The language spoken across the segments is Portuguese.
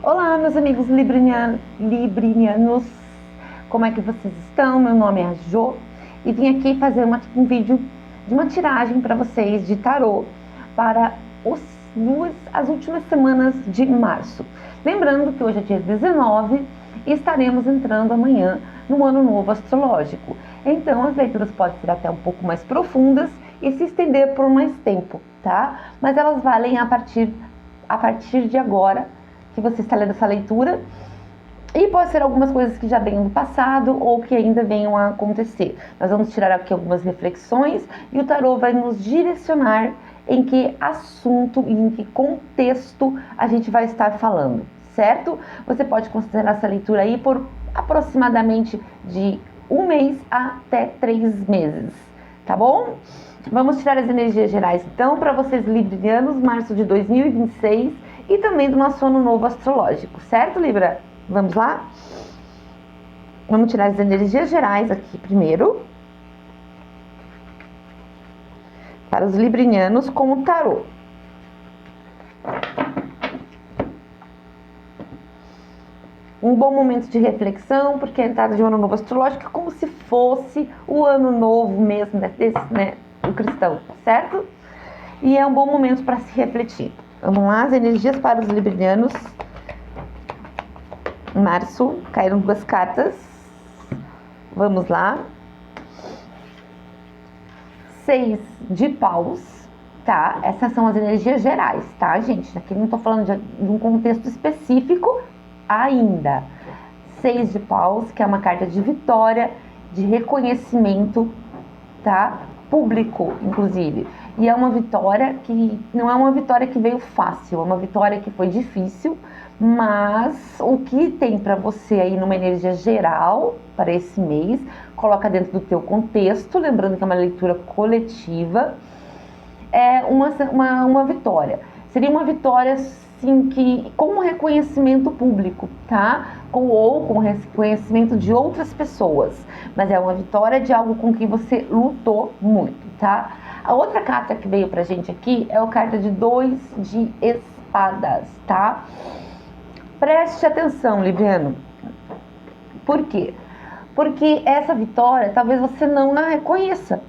Olá, meus amigos librinianos, como é que vocês estão? Meu nome é a Jo e vim aqui fazer um vídeo de uma tiragem para vocês de tarô para as últimas semanas de março. Lembrando que hoje é dia 19 e estaremos entrando amanhã no ano novo astrológico. Então as leituras podem ser até um pouco mais profundas e se estender por mais tempo, tá? Mas elas valem a partir de agora que você está lendo essa leitura, e pode ser algumas coisas que já venham do passado ou que ainda venham a acontecer. Nós vamos tirar aqui algumas reflexões e o tarô vai nos direcionar em que assunto e em que contexto a gente vai estar falando, certo? Você pode considerar essa leitura aí por aproximadamente de 1 mês até 3 meses, tá bom? Vamos tirar as energias gerais então para vocês librianos, março de 2026 e também do nosso ano novo astrológico, certo, Libra? Vamos lá? Vamos tirar as energias gerais aqui primeiro para os librianos com o tarô. Um bom momento de reflexão, porque a entrada de um ano novo astrológico é como se fosse o ano novo mesmo, do cristão, certo? E é um bom momento para se refletir. Vamos lá, as energias para os librianos. Março, caíram 2 cartas. Vamos lá. 6 de paus, tá? Essas são as energias gerais, tá, gente? Aqui não tô falando de um contexto específico ainda. 6 de paus, que é uma carta de vitória, de reconhecimento, tá? Público, inclusive. E é uma vitória que não é uma vitória que veio fácil, é uma vitória que foi difícil, mas o que tem para você aí numa energia geral para esse mês, coloca dentro do teu contexto, lembrando que é uma leitura coletiva, é uma vitória. Seria uma vitória, sim, que com reconhecimento público, tá? Ou com reconhecimento de outras pessoas, mas é uma vitória de algo com que você lutou muito, tá? A outra carta que veio pra gente aqui é a carta de 2 de espadas, tá? Preste atenção, Libriano. Por quê? Porque essa vitória, talvez você não a reconheça,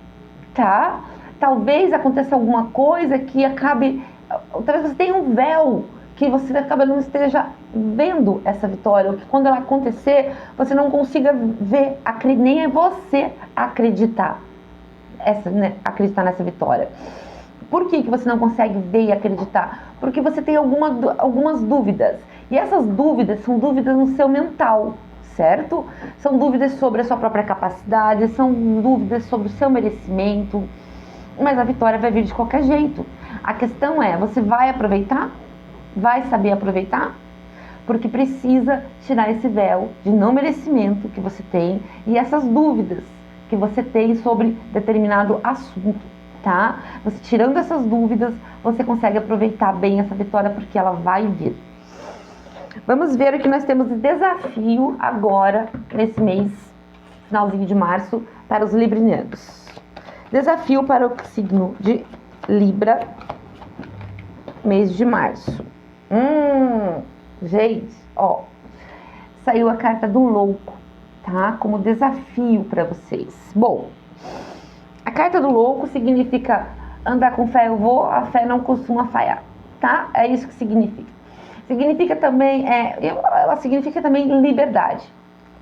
tá? Talvez aconteça alguma coisa que acabe... Talvez você tenha um véu que você acaba não esteja vendo essa vitória, ou que quando ela acontecer, você não consiga ver, nem é você acreditar acreditar nessa vitória. Por que você não consegue ver e acreditar? Porque você tem algumas dúvidas. E essas dúvidas são dúvidas no seu mental, certo? São dúvidas sobre a sua própria capacidade, são dúvidas sobre o seu merecimento. Mas a vitória vai vir de qualquer jeito. A questão é, você vai aproveitar? Vai saber aproveitar? Porque precisa tirar esse véu de não merecimento que você tem e essas dúvidas que você tem sobre determinado assunto, tá? Você tirando essas dúvidas, você consegue aproveitar bem essa vitória porque ela vai vir. Vamos ver o que nós temos de desafio agora, nesse mês, finalzinho de março, para os librianos. Desafio para o signo de Libra, mês de março. Gente, ó, saiu a carta do louco, tá? Como desafio para vocês. Bom, a carta do louco significa andar com fé eu vou, a fé não costuma falhar, tá? É isso que significa. Significa também, ela significa também liberdade,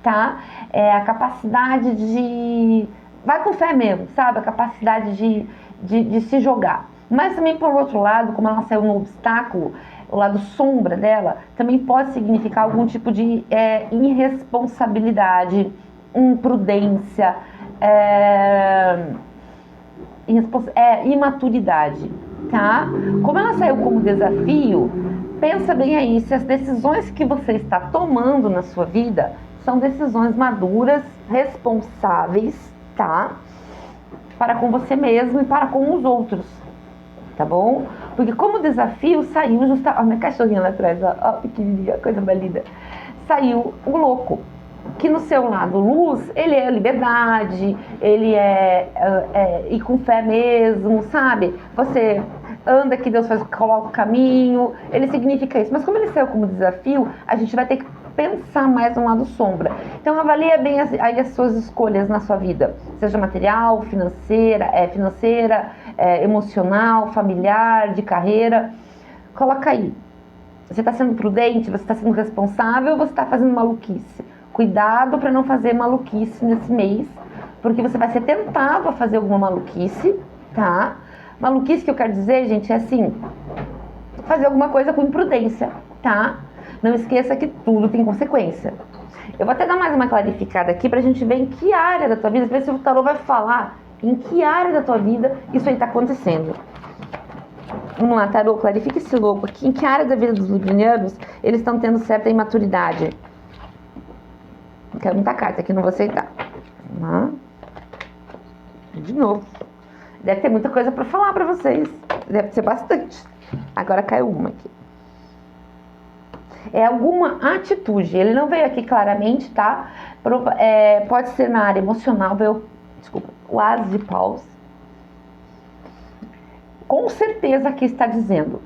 tá? É a capacidade de... Vai com fé mesmo, sabe? A capacidade de se jogar. Mas também, por outro lado, como ela saiu no obstáculo, o lado sombra dela, também pode significar algum tipo de irresponsabilidade, imprudência, imaturidade, tá? Como ela saiu como desafio, pensa bem aí, se as decisões que você está tomando na sua vida são decisões maduras, responsáveis, tá? Para com você mesmo e para com os outros, tá bom? Porque como desafio saiu justamente... Ó, minha cachorrinha lá atrás, ó, pequenininha, coisa mais linda. Saiu o louco, que no seu lado luz, ele é liberdade, ele é ir com fé mesmo, sabe? Você anda que Deus faz, coloca o caminho, ele significa isso. Mas como ele saiu como desafio, a gente vai ter que pensar mais no lado sombra. Então avalia bem aí as suas escolhas na sua vida, seja material, financeira, emocional, familiar, de carreira. Coloca aí. Você está sendo prudente? Você está sendo responsável ou você está fazendo maluquice? Cuidado para não fazer maluquice nesse mês, porque você vai ser tentado a fazer alguma maluquice, tá? Maluquice que eu quero dizer, gente, é assim, fazer alguma coisa com imprudência, tá? Não esqueça que tudo tem consequência. Eu vou até dar mais uma clarificada aqui pra gente ver em que área da tua vida, ver se o tarô vai falar em que área da tua vida isso aí tá acontecendo. Vamos lá, tarô, clarifica esse louco aqui. Em que área da vida dos librianos eles estão tendo certa imaturidade? Quero muita carta aqui, não vou aceitar. De novo. Deve ter muita coisa pra falar pra vocês. Deve ser bastante. Agora caiu uma aqui. É alguma atitude. Ele não veio aqui claramente, tá? Pode ser na área emocional. Desculpa. O As de Paus. Com certeza aqui está dizendo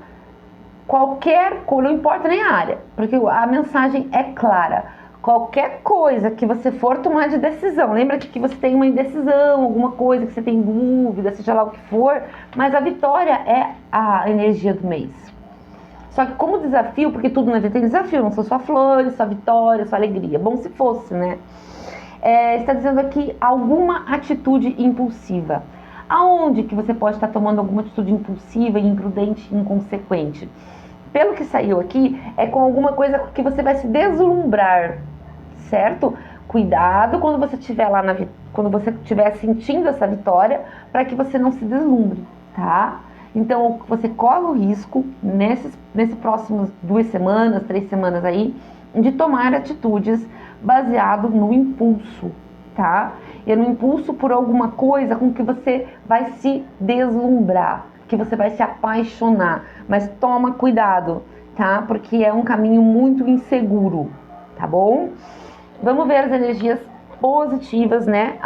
qualquer coisa, não importa nem a área, porque a mensagem é clara. Qualquer coisa que você for tomar de decisão, lembra que você tem uma indecisão, alguma coisa que você tem dúvida, seja lá o que for, mas a vitória é a energia do mês. Só que como desafio, porque tudo na vida tem desafio, não são só flores, só vitória, só alegria. Bom se fosse, né? Está dizendo aqui alguma atitude impulsiva. Aonde que você pode estar tomando alguma atitude impulsiva, imprudente, inconsequente? Pelo que saiu aqui, é com alguma coisa que você vai se deslumbrar, certo? Cuidado quando você estiver lá quando você estiver sentindo essa vitória, para que você não se deslumbre, tá? Então, você corre o risco, nesses próximos 2 semanas, 3 semanas aí, de tomar atitudes baseado no impulso, tá? E no impulso por alguma coisa com que você vai se deslumbrar, que você vai se apaixonar. Mas toma cuidado, tá? Porque é um caminho muito inseguro, tá bom? Vamos ver as energias positivas, né?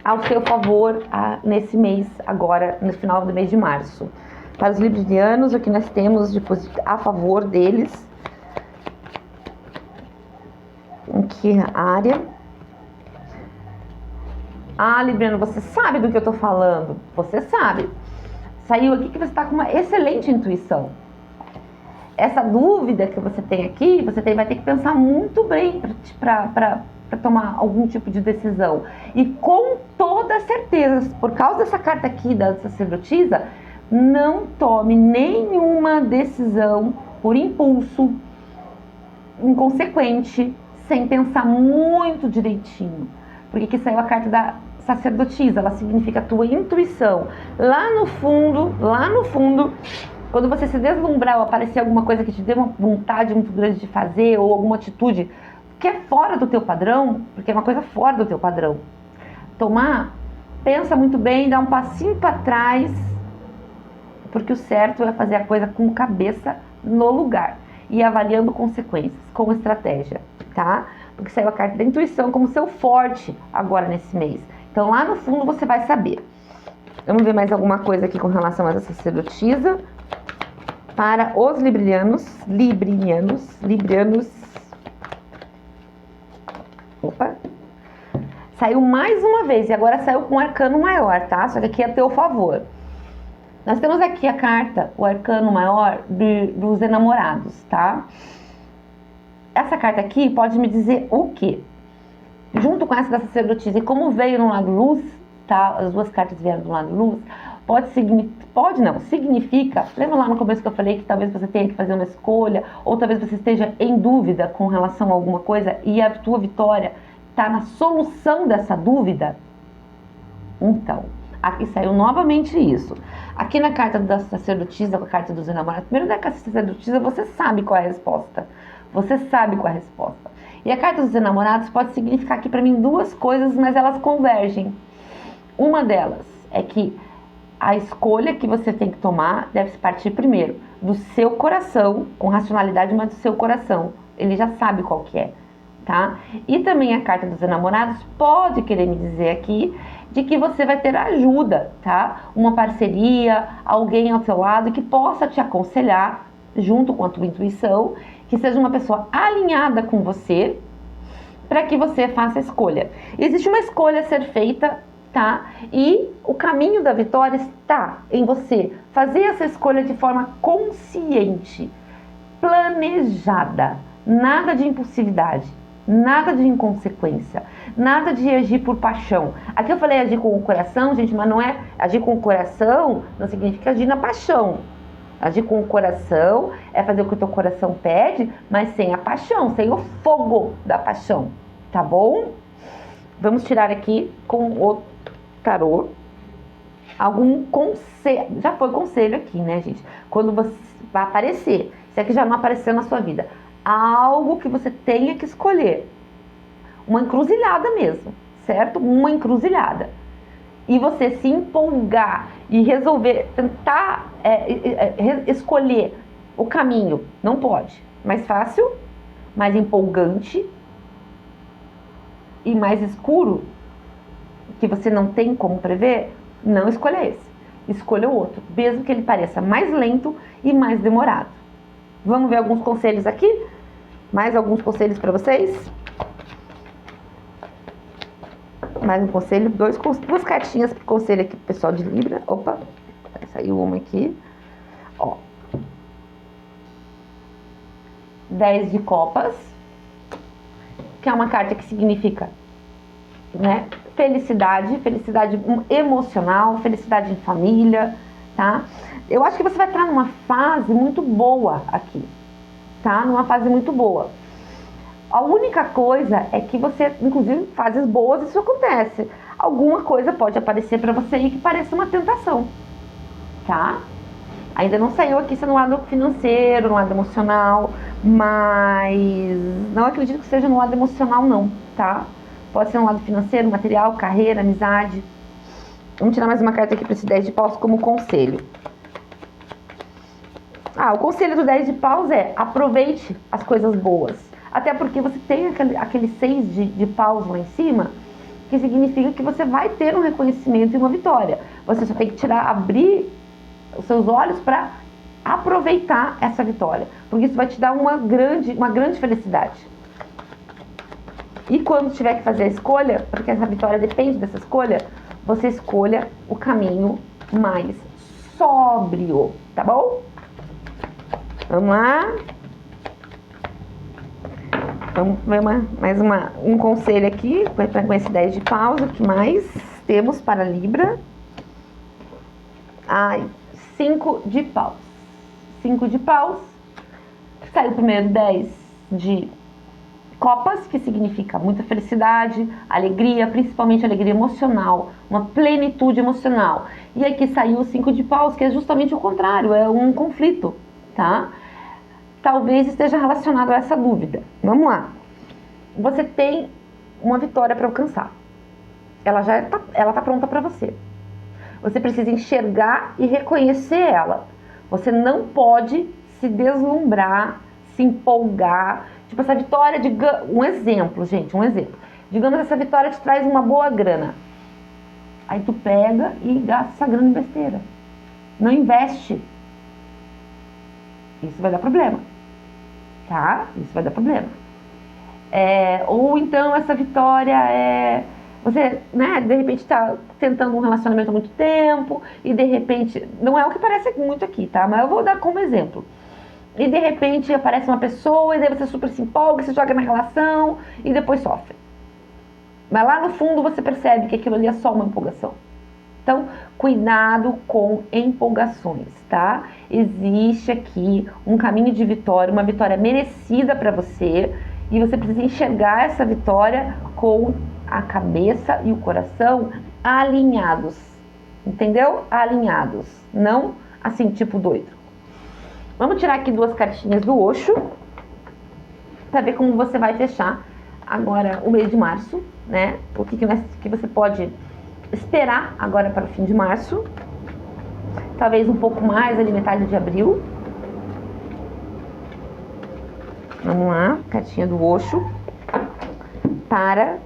Ao seu favor nesse mês, agora, no final do mês de março. Para os librianos, o que nós temos de a favor deles? Em que área? Libriano, você sabe do que eu tô falando. Você sabe. Saiu aqui que você está com uma excelente intuição. Essa dúvida que você tem aqui, vai ter que pensar muito bem para tomar algum tipo de decisão. E com toda certeza, por causa dessa carta aqui da sacerdotisa, não tome nenhuma decisão por impulso, inconsequente, sem pensar muito direitinho. Porque aqui saiu a carta da sacerdotisa, ela significa a tua intuição. Lá no fundo, quando você se deslumbrar ou aparecer alguma coisa que te dê uma vontade muito grande de fazer, ou alguma atitude que é fora do teu padrão, porque é uma coisa fora do teu padrão, pensa muito bem, dá um passinho para trás, porque o certo é fazer a coisa com cabeça no lugar e avaliando consequências, com estratégia, tá? Porque saiu a carta da intuição como seu forte agora nesse mês. Então lá no fundo você vai saber. Vamos ver mais alguma coisa aqui com relação a essa sacerdotisa. Para os librianos. Opa. Saiu mais uma vez e agora saiu com um arcano maior, tá? Só que aqui é a teu favor. Nós temos aqui a carta, o arcano maior dos enamorados, tá? Essa carta aqui pode me dizer o quê? Junto com essa da sacerdotisa, e como veio no lado luz, tá? As duas cartas vieram do lado luz, significa, lembra lá no começo que eu falei que talvez você tenha que fazer uma escolha, ou talvez você esteja em dúvida com relação a alguma coisa, e a tua vitória está na solução dessa dúvida? Então, aqui saiu novamente isso. Aqui na carta da sacerdotisa, com a carta dos enamorados, primeiro da carta da sacerdotisa, você sabe qual é a resposta. E a carta dos enamorados pode significar aqui para mim 2 coisas, mas elas convergem. Uma delas é que a escolha que você tem que tomar deve partir primeiro do seu coração, com racionalidade, mas do seu coração. Ele já sabe qual que é, tá? E também a carta dos enamorados pode querer me dizer aqui de que você vai ter ajuda, tá? Uma parceria, alguém ao seu lado que possa te aconselhar junto com a tua intuição, que seja uma pessoa alinhada com você, para que você faça a escolha. Existe uma escolha a ser feita, tá? E o caminho da vitória está em você fazer essa escolha de forma consciente, planejada, nada de impulsividade, nada de inconsequência, nada de agir por paixão. Aqui eu falei agir com o coração, gente, mas não é agir com o coração, não significa agir na paixão. Agir com o coração é fazer o que o teu coração pede, mas sem a paixão, sem o fogo da paixão, tá bom? Vamos tirar aqui com o tarô algum conselho. Já foi conselho aqui, né, gente? Quando você vai aparecer, se é que já não apareceu na sua vida, algo que você tenha que escolher. Uma encruzilhada mesmo, certo? Uma encruzilhada. E você se empolgar e resolver, tentar escolher o caminho, não pode. Mais fácil, mais empolgante e mais escuro, que você não tem como prever, não escolha esse. Escolha o outro, mesmo que ele pareça mais lento e mais demorado. Vamos ver alguns conselhos aqui? Mais alguns conselhos para vocês? Mais um conselho, duas cartinhas pro conselho aqui pro pessoal de Libra. Opa, saiu uma aqui. Ó. 10 de copas, que é uma carta que significa, né, felicidade emocional, felicidade em família, tá? Eu acho que você vai estar numa fase muito boa aqui, tá? Numa fase muito boa. A única coisa é que você, inclusive, fases boas, isso acontece. Alguma coisa pode aparecer pra você aí que pareça uma tentação, tá? Ainda não saiu aqui se é no lado financeiro, no lado emocional, mas não acredito que seja no lado emocional não, tá? Pode ser no lado financeiro, material, carreira, amizade. Vamos tirar mais uma carta aqui para esse 10 de paus como conselho. O conselho do 10 de paus é aproveite as coisas boas. Até porque você tem aquele 6 de paus lá em cima, que significa que você vai ter um reconhecimento e uma vitória. Você só tem que abrir os seus olhos para aproveitar essa vitória. Porque isso vai te dar uma grande felicidade. E quando tiver que fazer a escolha, porque essa vitória depende dessa escolha, você escolha o caminho mais sóbrio, tá bom? Vamos lá. Vamos ver um conselho aqui, com esse 10 de paus, o que mais temos para Libra? 5 de paus. 5 de paus. Saiu primeiro 10 de copas, que significa muita felicidade, alegria, principalmente alegria emocional, uma plenitude emocional. E aqui saiu o 5 de paus, que é justamente o contrário, é um conflito, tá? Talvez esteja relacionado a essa dúvida. Vamos lá. Você tem uma vitória para alcançar. Ela tá pronta para você. Você precisa enxergar e reconhecer ela. Você não pode se deslumbrar, se empolgar. Tipo, essa vitória, um exemplo, gente, um exemplo. Digamos que essa vitória te traz uma boa grana. Aí tu pega e gasta essa grana em besteira. Não investe. Isso vai dar problema, tá? Isso vai dar problema. Ou então essa vitória você, né, de repente tá tentando um relacionamento há muito tempo e de repente, não é o que parece muito aqui, tá? Mas eu vou dar como exemplo. E de repente aparece uma pessoa e daí você super se empolga, se joga na relação e depois sofre. Mas lá no fundo você percebe que aquilo ali é só uma empolgação. Então, cuidado com empolgações, tá? Existe aqui um caminho de vitória, uma vitória merecida para você e você precisa enxergar essa vitória com a cabeça e o coração alinhados, entendeu? Alinhados, não assim, tipo doido. Vamos tirar aqui 2 cartinhas do Osho para ver como você vai fechar agora o mês de março, né? O que você pode esperar agora para o fim de março, talvez um pouco mais ali metade de abril. Vamos lá, cartinha do Osho. para...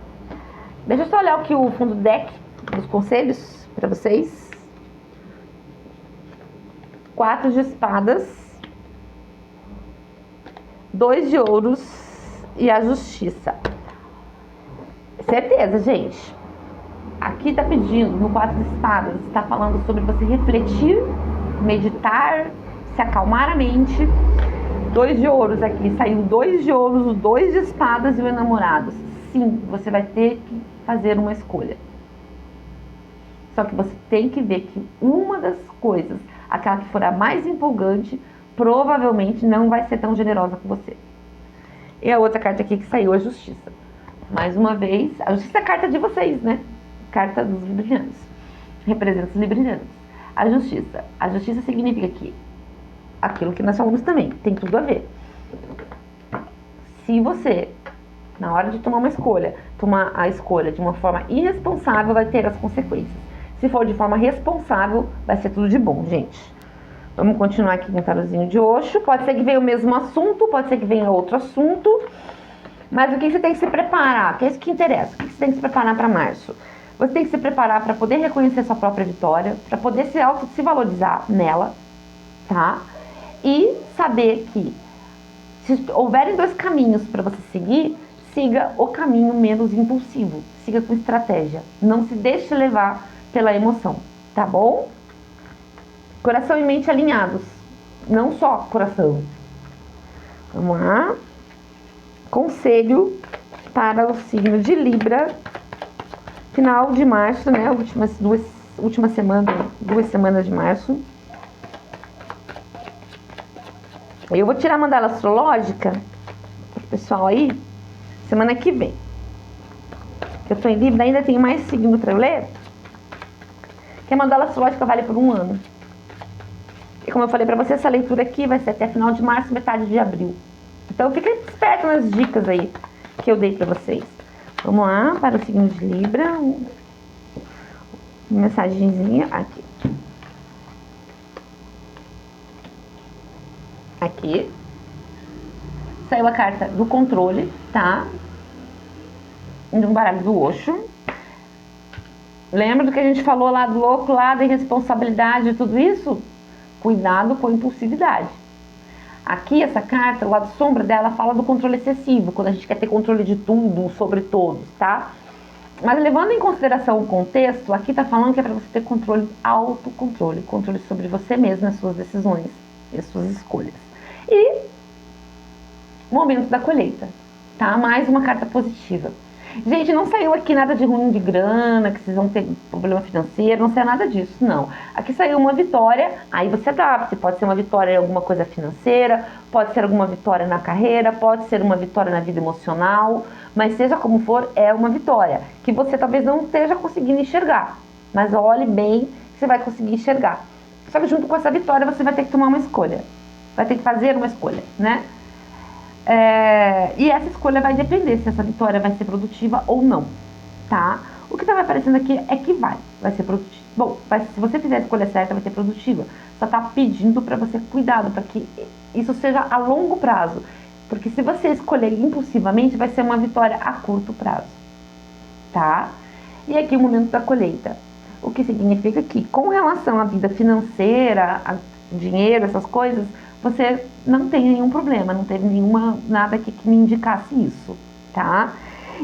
Deixa eu só olhar aqui o fundo do deck dos conselhos para vocês. 4 de espadas, 2 de ouros e a justiça. Certeza, gente. Aqui tá pedindo, no 4 de espadas, está falando sobre você refletir, meditar, se acalmar a mente. 2 de ouros aqui, saiu 2 de ouros, 2 de espadas e o enamorado. Sim, você vai ter que fazer uma escolha. Só que você tem que ver que uma das coisas, aquela que for a mais empolgante, provavelmente não vai ser tão generosa com você. E a outra carta aqui que saiu, a justiça. Mais uma vez, a justiça é a carta de vocês, né? Carta dos librianos. Representa os librianos. A justiça. A justiça significa que aquilo que nós falamos também, tem tudo a ver. Se você, na hora de tomar uma escolha, tomar a escolha de uma forma irresponsável, vai ter as consequências. Se for de forma responsável, vai ser tudo de bom, gente. Vamos continuar aqui com o tarôzinho de Osho. Pode ser que venha o mesmo assunto, pode ser que venha outro assunto. Mas o que você tem que se preparar? Que é isso que interessa. O que você tem que se preparar para março? Você tem que se preparar para poder reconhecer sua própria vitória, para poder se valorizar nela, tá? E saber que se houverem 2 caminhos para você seguir, siga o caminho menos impulsivo. Siga com estratégia. Não se deixe levar pela emoção, tá bom? Coração e mente alinhados. Não só coração. Vamos lá. Conselho para o signo de Libra. Final de março, né? Última semana, 2 semanas de março. Eu vou tirar a mandala astrológica pro pessoal aí, semana que vem. Eu tô em Libra, ainda tem mais signo para eu ler. Que a mandala astrológica vale por 1 ano. E como eu falei pra você, essa leitura aqui vai ser até final de março, metade de abril. Então fica esperto nas dicas aí que eu dei pra vocês. Vamos lá para o signo de Libra. Uma mensagenzinha aqui. Aqui. Saiu a carta do controle, tá? De um baralho do Osho. Lembra do que a gente falou lá do louco, lá da irresponsabilidade e tudo isso? Cuidado com a impulsividade. Aqui, essa carta, o lado sombra dela, fala do controle excessivo, quando a gente quer ter controle de tudo, sobre todos, tá? Mas levando em consideração o contexto, aqui tá falando que é para você ter controle, autocontrole, controle sobre você mesmo, as suas decisões e as suas escolhas. E momento da colheita, tá? Mais uma carta positiva. Gente, não saiu aqui nada de ruim de grana, que vocês vão ter problema financeiro, não saiu nada disso, não. Aqui saiu uma vitória, aí você adapta, pode ser uma vitória em alguma coisa financeira, pode ser alguma vitória na carreira, pode ser uma vitória na vida emocional, mas seja como for, é uma vitória, que você talvez não esteja conseguindo enxergar, mas olhe bem que você vai conseguir enxergar. Só que junto com essa vitória você vai ter que tomar uma escolha, vai ter que fazer uma escolha, né? E essa escolha vai depender se essa vitória vai ser produtiva ou não, tá? O que tá me aparecendo aqui é que vai ser produtiva. Bom, se você fizer a escolha certa, vai ser produtiva. Só tá pedindo para você cuidado, para que isso seja a longo prazo. Porque se você escolher impulsivamente, vai ser uma vitória a curto prazo, tá? E aqui o momento da colheita. O que significa que, com relação à vida financeira, a dinheiro, essas coisas, você não tem nenhum problema, não teve nada que me indicasse isso, tá?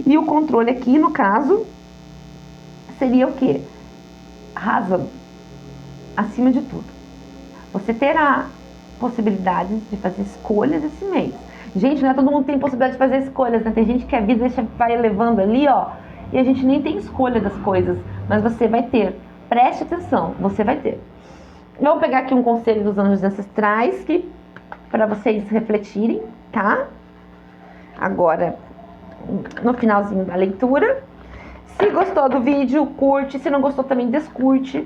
E o controle aqui, no caso, seria o quê? Razão, acima de tudo. Você terá possibilidades de fazer escolhas esse mês. Gente, não é todo mundo que tem possibilidade de fazer escolhas, né? Tem gente que a vida vai levando ali, ó, e a gente nem tem escolha das coisas, mas você vai ter. Preste atenção, você vai ter. Vamos pegar aqui um conselho dos anjos ancestrais para vocês refletirem, tá? Agora, no finalzinho da leitura. Se gostou do vídeo, curte. Se não gostou, também descurte.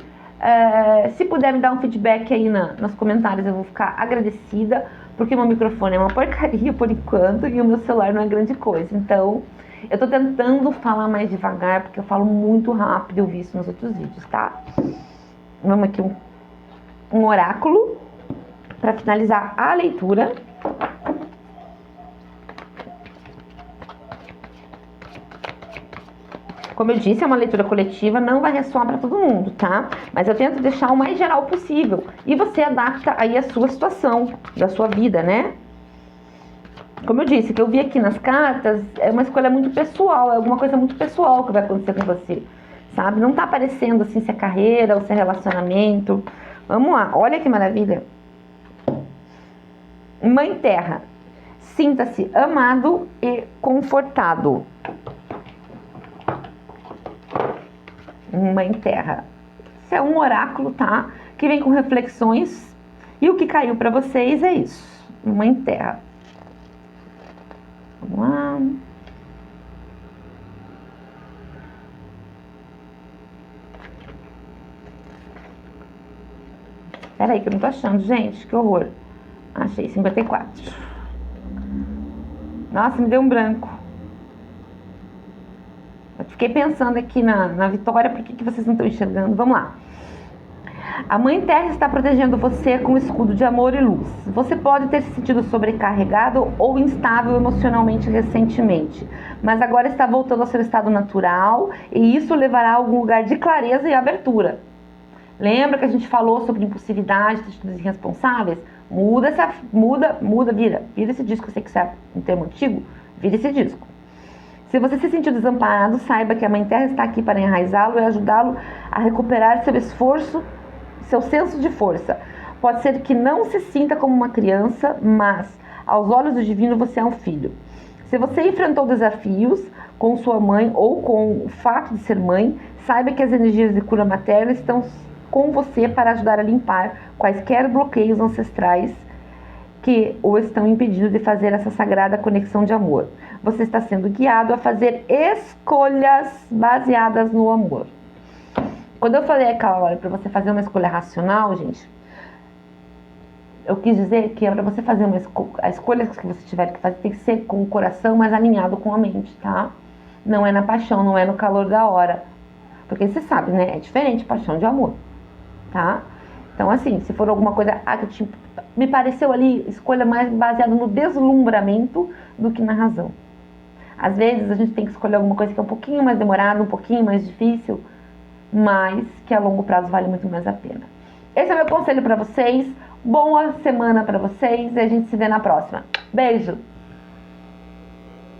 Se puder me dar um feedback aí nos comentários, eu vou ficar agradecida, porque meu microfone é uma porcaria por enquanto e o meu celular não é grande coisa. Então, eu tô tentando falar mais devagar, porque eu falo muito rápido, eu vi isso nos outros vídeos, tá? Vamos aqui um oráculo para finalizar a leitura. Como eu disse, é uma leitura coletiva, não vai ressoar para todo mundo, tá? Mas eu tento deixar o mais geral possível. E você adapta aí a sua situação, da sua vida, né? Como eu disse, que eu vi aqui nas cartas, é uma escolha muito pessoal, é alguma coisa muito pessoal que vai acontecer com você, sabe? Não tá aparecendo assim se é carreira ou se é relacionamento. Vamos lá, olha que maravilha. Mãe Terra, sinta-se amado e confortado. Mãe Terra, isso é um oráculo, tá? Que vem com reflexões, e o que caiu para vocês é isso. Mãe Terra. Vamos lá. Peraí que eu não tô achando, gente, que horror. Achei 54. Nossa, me deu um branco. Eu fiquei pensando aqui na Vitória, por que vocês não estão enxergando? Vamos lá. A Mãe Terra está protegendo você com um escudo de amor e luz. Você pode ter se sentido sobrecarregado ou instável emocionalmente recentemente, mas agora está voltando ao seu estado natural e isso levará a algum lugar de clareza e abertura. Lembra que a gente falou sobre impulsividade, atitudes irresponsáveis? Vira esse disco. Eu sei que isso é um termo antigo, vira esse disco. Se você se sentiu desamparado, saiba que a Mãe Terra está aqui para enraizá-lo e ajudá-lo a recuperar seu esforço, seu senso de força. Pode ser que não se sinta como uma criança, mas aos olhos do divino você é um filho. Se você enfrentou desafios com sua mãe ou com o fato de ser mãe, saiba que as energias de cura materna estão com você para ajudar a limpar quaisquer bloqueios ancestrais que o estão impedindo de fazer essa sagrada conexão de amor. Você está sendo guiado a fazer escolhas baseadas no amor. Quando eu falei aquela hora para você fazer uma escolha racional, gente, eu quis dizer que é para você fazer a escolha que você tiver que fazer tem que ser com o coração mais alinhado com a mente, tá? Não é na paixão, não é no calor da hora. Porque você sabe, né? É diferente paixão de amor, tá? Então, assim, se for alguma coisa que me pareceu ali, escolha mais baseada no deslumbramento do que na razão. Às vezes a gente tem que escolher alguma coisa que é um pouquinho mais demorada, um pouquinho mais difícil, mas que a longo prazo vale muito mais a pena. Esse é o meu conselho para vocês. Boa semana para vocês e a gente se vê na próxima. Beijo!